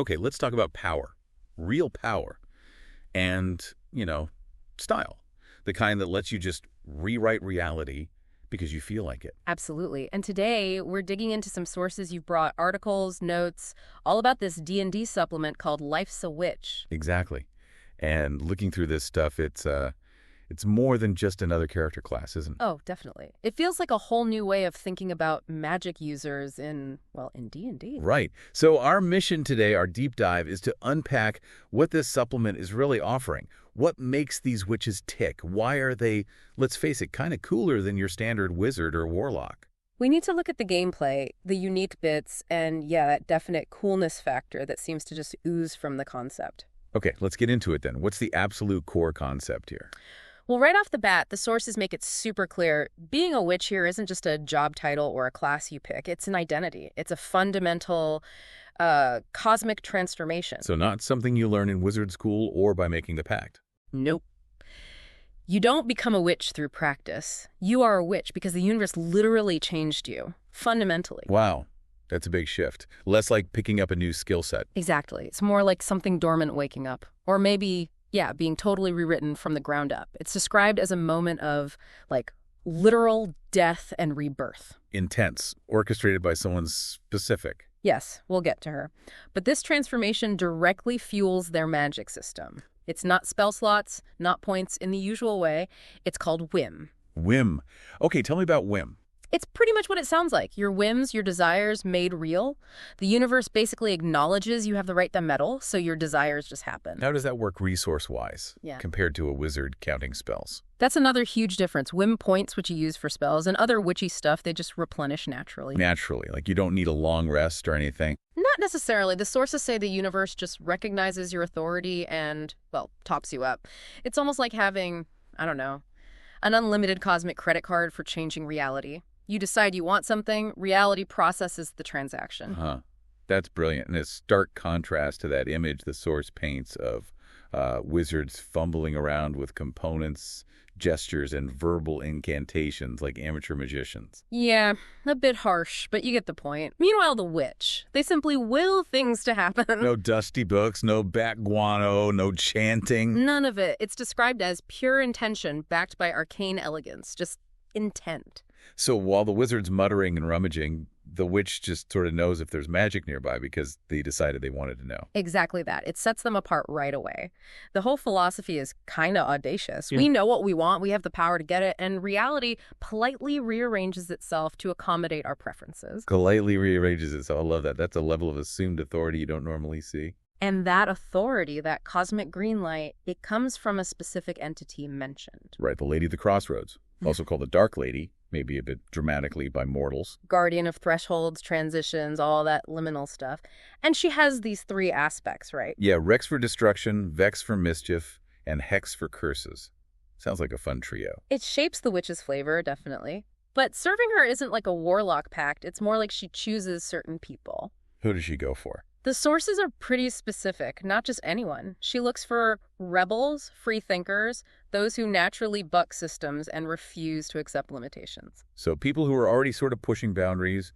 Okay, let's talk about power. Real power. And, style. The kind that lets you just rewrite reality because you feel like it. Absolutely. And today, we're digging into some sources you've brought, articles, notes, all about this D&D supplement called Lifesawitch. Exactly. And looking through this stuff, it's more than just another character class, isn't it? Oh, definitely. It feels like a whole new way of thinking about magic users in D&D. Right. So our mission today, our deep dive, is to unpack what this supplement is really offering. What makes these witches tick? Why are they, let's face it, kind of cooler than your standard wizard or warlock? We need to look at the gameplay, the unique bits, and that definite coolness factor that seems to just ooze from the concept. Okay, let's get into it then. What's the absolute core concept here? Well, right off the bat, the sources make it super clear. Being a witch here isn't just a job title or a class you pick. It's an identity. It's a fundamental cosmic transformation. So not something you learn in wizard school or by making the pact. Nope. You don't become a witch through practice. You are a witch because the universe literally changed you, fundamentally. Wow, that's a big shift. Less like picking up a new skill set. Exactly. It's more like something dormant waking up. Or maybe, being totally rewritten from the ground up. It's described as a moment of, literal death and rebirth. Intense, orchestrated by someone specific. Yes, we'll get to her. But this transformation directly fuels their magic system. It's not spell slots, not points in the usual way. It's called whim. Whim. Okay, tell me about whim. It's pretty much what it sounds like. Your whims, your desires made real. The universe basically acknowledges you have the right to meddle, so your desires just happen. How does that work resource-wise compared to a wizard counting spells? That's another huge difference. Whim points, which you use for spells, and other witchy stuff, they just replenish naturally. Naturally, like you don't need a long rest or anything. Not necessarily. The sources say the universe just recognizes your authority and, tops you up. It's almost like having, an unlimited cosmic credit card for changing reality. You decide you want something, reality processes the transaction. That's brilliant. And a stark contrast to that image the source paints of wizards fumbling around with components, gestures, and verbal incantations like amateur magicians. Yeah, a bit harsh, but you get the point. Meanwhile, the witch, they simply will things to happen. No dusty books, no bat guano, no chanting. None of it. It's described as pure intention backed by arcane elegance, just intent. So while the wizard's muttering and rummaging, the witch just sort of knows if there's magic nearby because they decided they wanted to know. Exactly that. It sets them apart right away. The whole philosophy is kind of audacious. We know what we want, we have the power to get it, and reality politely rearranges itself to accommodate our preferences. Politely rearranges itself. I love that. That's a level of assumed authority you don't normally see. And that authority, that cosmic green light, it comes from a specific entity mentioned. Right, the Lady of the Crossroads, also called the Dark Lady, maybe a bit dramatically by mortals. Guardian of thresholds, transitions, all that liminal stuff. And she has these three aspects, right? Yeah, Rex for destruction, Vex for mischief, and Hex for curses. Sounds like a fun trio. It shapes the witch's flavor, definitely. But serving her isn't like a warlock pact. It's more like she chooses certain people. Who does she go for? The sources are pretty specific, not just anyone. She looks for rebels, free thinkers, those who naturally buck systems and refuse to accept limitations. So people who are already sort of pushing boundaries,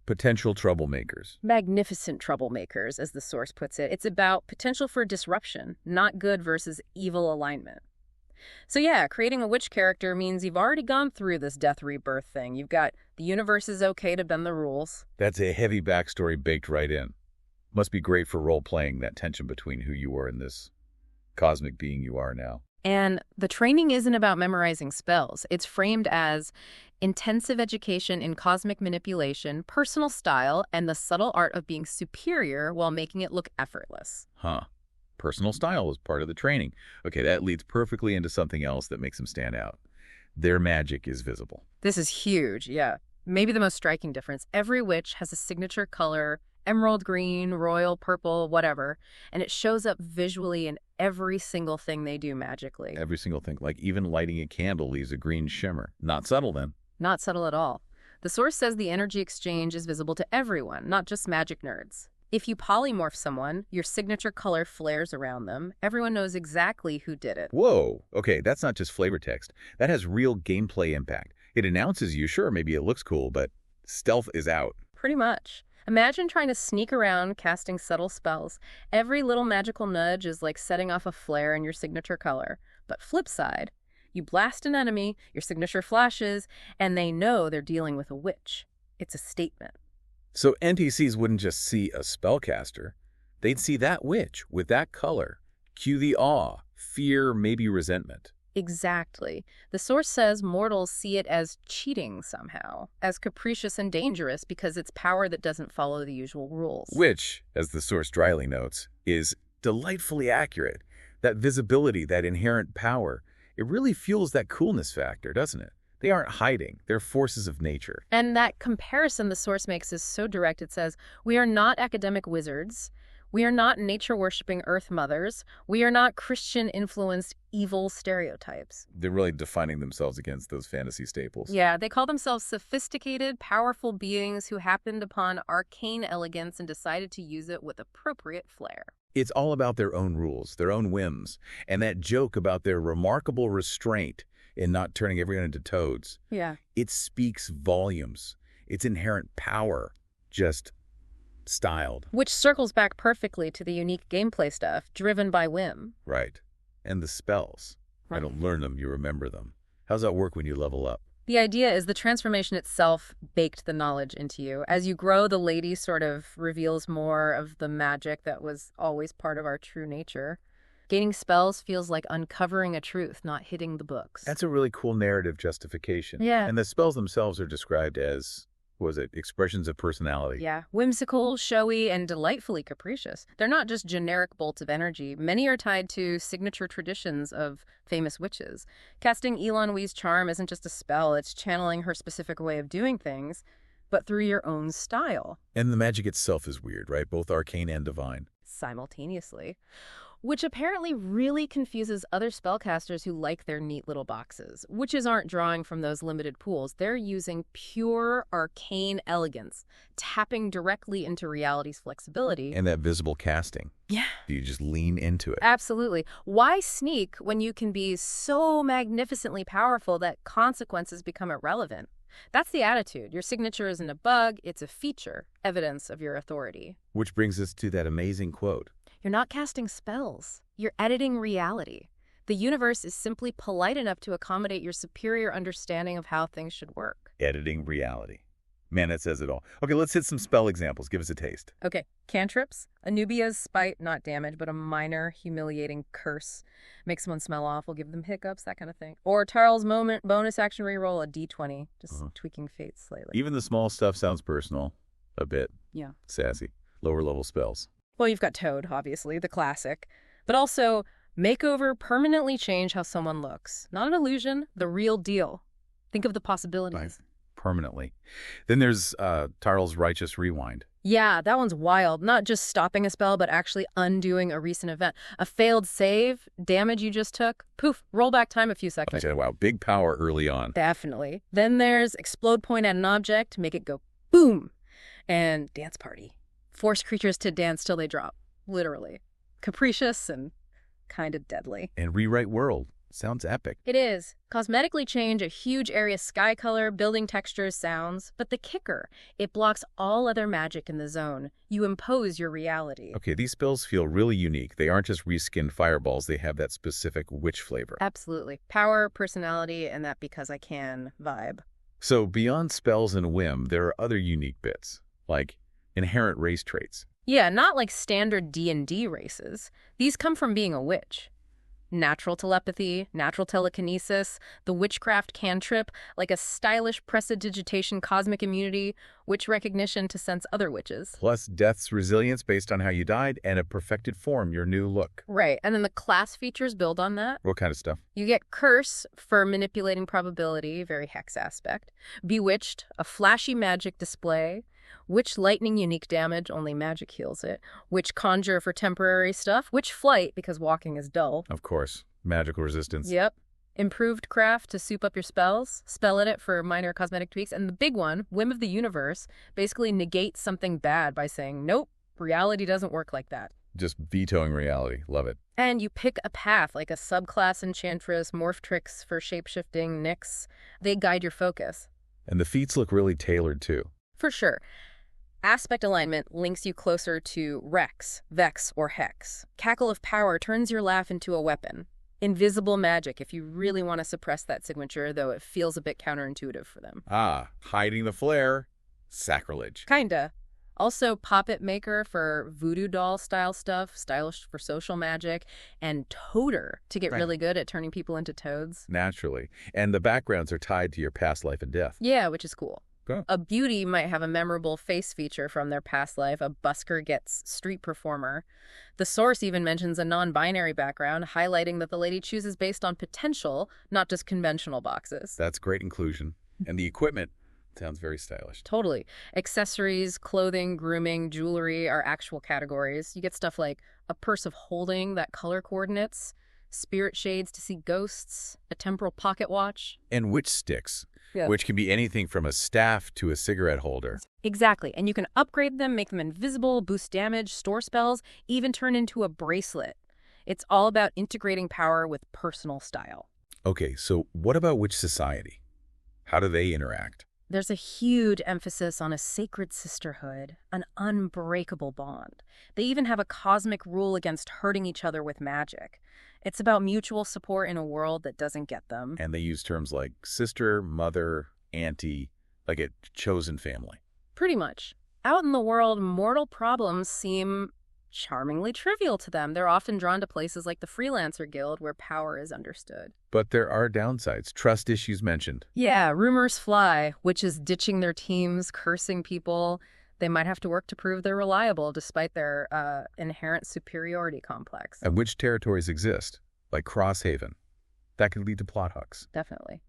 potential troublemakers. Magnificent troublemakers, as the source puts it. It's about potential for disruption, not good versus evil alignment. So creating a witch character means you've already gone through this death rebirth thing. You've got the universe is okay to bend the rules. That's a heavy backstory baked right in. Must be great for role-playing, that tension between who you were and this cosmic being you are now. And the training isn't about memorizing spells. It's framed as intensive education in cosmic manipulation, personal style, and the subtle art of being superior while making it look effortless. Personal style is part of the training. Okay, that leads perfectly into something else that makes them stand out. Their magic is visible. This is huge, Maybe the most striking difference. Every witch has a signature color, emerald green, royal purple, whatever, and it shows up visually in every single thing they do magically. Every single thing, like even lighting a candle leaves a green shimmer. Not subtle then. Not subtle at all. The source says the energy exchange is visible to everyone, not just magic nerds. If you polymorph someone, your signature color flares around them. Everyone knows exactly who did it. Whoa, okay, that's not just flavor text. That has real gameplay impact. It announces you, sure, maybe it looks cool, but stealth is out. Pretty much. Imagine trying to sneak around casting subtle spells. Every little magical nudge is like setting off a flare in your signature color. But flip side, you blast an enemy, your signature flashes, and they know they're dealing with a witch. It's a statement. So NPCs wouldn't just see a spellcaster. They'd see that witch with that color. Cue the awe, fear, maybe resentment. Exactly. The source says mortals see it as cheating somehow, as capricious and dangerous because it's power that doesn't follow the usual rules. Which, as the source dryly notes, is delightfully accurate. That visibility, that inherent power, it really fuels that coolness factor, doesn't it? They aren't hiding. They're forces of nature. And that comparison the source makes is so direct. It says, we are not academic wizards. We are not nature-worshipping Earth mothers. We are not Christian-influenced evil stereotypes. They're really defining themselves against those fantasy staples. Yeah, they call themselves sophisticated, powerful beings who happened upon arcane elegance and decided to use it with appropriate flair. It's all about their own rules, their own whims, and that joke about their remarkable restraint in not turning everyone into toads. Yeah. It speaks volumes. Its inherent power, just styled. Which circles back perfectly to the unique gameplay stuff, driven by whim. Right. And the spells. Right. I don't learn them, you remember them. How's that work when you level up? The idea is the transformation itself baked the knowledge into you. As you grow, the lady sort of reveals more of the magic that was always part of our true nature. Gaining spells feels like uncovering a truth, not hitting the books. That's a really cool narrative justification. Yeah. And the spells themselves are described as, was it, expressions of personality? Yeah. Whimsical, showy, and delightfully capricious. They're not just generic bolts of energy. Many are tied to signature traditions of famous witches. Casting Elon Wee's charm isn't just a spell, it's channeling her specific way of doing things, but through your own style. And the magic itself is weird, right? Both arcane and divine. Simultaneously. Which apparently really confuses other spellcasters who like their neat little boxes. Witches aren't drawing from those limited pools. They're using pure arcane elegance, tapping directly into reality's flexibility. And that visible casting. Yeah. You just lean into it. Absolutely. Why sneak when you can be so magnificently powerful that consequences become irrelevant? That's the attitude. Your signature isn't a bug, it's a feature, evidence of your authority. Which brings us to that amazing quote. You're not casting spells. You're editing reality. The universe is simply polite enough to accommodate your superior understanding of how things should work. Editing reality. Man, that says it all. Okay, let's hit some spell examples. Give us a taste. Okay, cantrips. Anubia's spite, not damage, but a minor, humiliating curse. Make someone smell awful, give them hiccups, that kind of thing. Or Tarl's moment, bonus action reroll a d20, just tweaking fate slightly. Even the small stuff sounds personal. A bit. Yeah. Sassy. Lower level spells. Well, you've got Toad, obviously, the classic. But also, makeover, permanently change how someone looks. Not an illusion, the real deal. Think of the possibilities. Right. Permanently. Then there's Tarl's Righteous Rewind. Yeah, that one's wild. Not just stopping a spell, but actually undoing a recent event. A failed save, damage you just took, poof, roll back time a few seconds. Wow, big power early on. Definitely. Then there's explode point at an object, make it go boom. And dance party. Force creatures to dance till they drop. Literally. Capricious and kind of deadly. And Rewrite World. Sounds epic. It is. Cosmetically change a huge area sky color, building textures, sounds. But the kicker, it blocks all other magic in the zone. You impose your reality. Okay, these spells feel really unique. They aren't just reskinned fireballs. They have that specific witch flavor. Absolutely. Power, personality, and that because I can vibe. So beyond spells and whim, there are other unique bits, like inherent race traits. Yeah, not like standard D&D races. These come from being a witch. Natural telepathy, natural telekinesis, the witchcraft cantrip, like a stylish prestidigitation cosmic immunity, witch recognition to sense other witches. Plus death's resilience based on how you died, and a perfected form, your new look. Right, and then the class features build on that. What kind of stuff? You get Curse for manipulating probability, very hex aspect. Bewitched, a flashy magic display. Witch lightning, unique damage, only magic heals it. Witch conjure for temporary stuff. Witch flight, because walking is dull. Of course. Magical resistance. Yep. Improved craft to soup up your spells. Spell edit for minor cosmetic tweaks. And the big one, Whim of the Universe, basically negates something bad by saying, nope, reality doesn't work like that. Just vetoing reality. Love it. And you pick a path, like a subclass Enchantress, Morphtrix for shapeshifting, Nyx. They guide your focus. And the feats look really tailored, too. For sure. Aspect alignment links you closer to Rex, Vex, or Hex. Cackle of Power turns your laugh into a weapon. Invisible Magic, if you really want to suppress that signature, though it feels a bit counterintuitive for them. Ah, hiding the flare. Sacrilege. Kinda. Also, Poppet Maker for voodoo doll style stuff, stylish for social magic, and Toter to get really good at turning people into toads. Naturally. And the backgrounds are tied to your past life and death. Yeah, which is cool. Okay. A beauty might have a memorable face feature from their past life. A busker gets street performer. The source even mentions a non-binary background, highlighting that the lady chooses based on potential, not just conventional boxes. That's great inclusion. And the equipment sounds very stylish. Totally. Accessories, clothing, grooming, jewelry are actual categories. You get stuff like a purse of holding that color coordinates, spirit shades to see ghosts, a temporal pocket watch. And witch sticks. Yeah. Which can be anything from a staff to a cigarette holder. Exactly. And you can upgrade them, make them invisible, boost damage, store spells, even turn into a bracelet. It's all about integrating power with personal style. Okay, so what about witch society? How do they interact? There's a huge emphasis on a sacred sisterhood, an unbreakable bond. They even have a cosmic rule against hurting each other with magic. It's about mutual support in a world that doesn't get them. And they use terms like sister, mother, auntie, like a chosen family. Pretty much. Out in the world, mortal problems seem charmingly trivial to them. They're often drawn to places like the Freelancer Guild, where power is understood. But there are downsides. Trust issues mentioned. Yeah, rumors fly, witches ditching their teams, cursing people. They might have to work to prove they're reliable despite their inherent superiority complex. And which territories exist, like Crosshaven. That could lead to plot hooks. Definitely.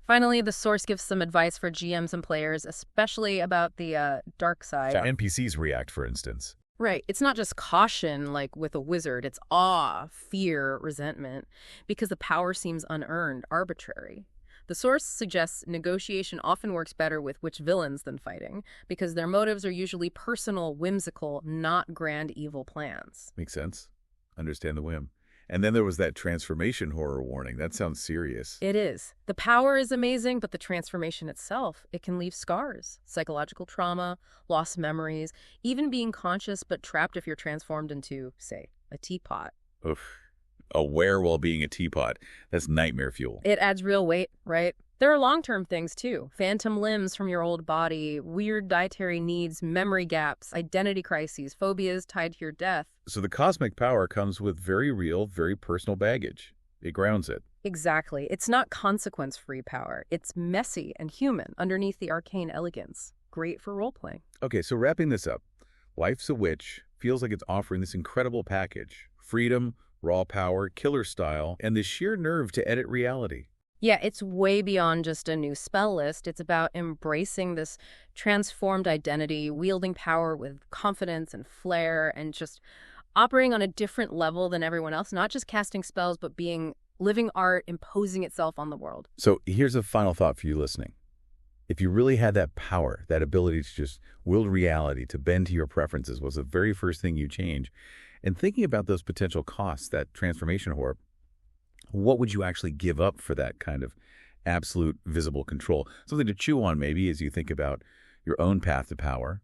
Finally, the source gives some advice for GMs and players, especially about the dark side. How NPCs react, for instance. Right. It's not just caution like with a wizard. It's awe, fear, resentment, because the power seems unearned, arbitrary. The source suggests negotiation often works better with witch villains than fighting, because their motives are usually personal, whimsical, not grand evil plans. Makes sense. Understand the whim. And then there was that transformation horror warning. That sounds serious. It is. The power is amazing, but the transformation itself, it can leave scars. Psychological trauma, lost memories, even being conscious but trapped if you're transformed into, say, a teapot. Oof. Aware while being a teapot. That's nightmare fuel. It adds real weight, right? There are long-term things, too. Phantom limbs from your old body, weird dietary needs, memory gaps, identity crises, phobias tied to your death. So the cosmic power comes with very real, very personal baggage. It grounds it. Exactly. It's not consequence-free power. It's messy and human underneath the arcane elegance. Great for role-playing. Okay, so wrapping this up. Life's a Witch feels like it's offering this incredible package. Freedom, raw power, killer style, and the sheer nerve to edit reality. Yeah, it's way beyond just a new spell list. It's about embracing this transformed identity, wielding power with confidence and flair, and just operating on a different level than everyone else, not just casting spells, but being living art, imposing itself on the world. So here's a final thought for you listening. If you really had that power, that ability to just wield reality, to bend to your preferences was the very first thing you change, and thinking about those potential costs, that transformation horror, what would you actually give up for that kind of absolute visible control? Something to chew on maybe as you think about your own path to power.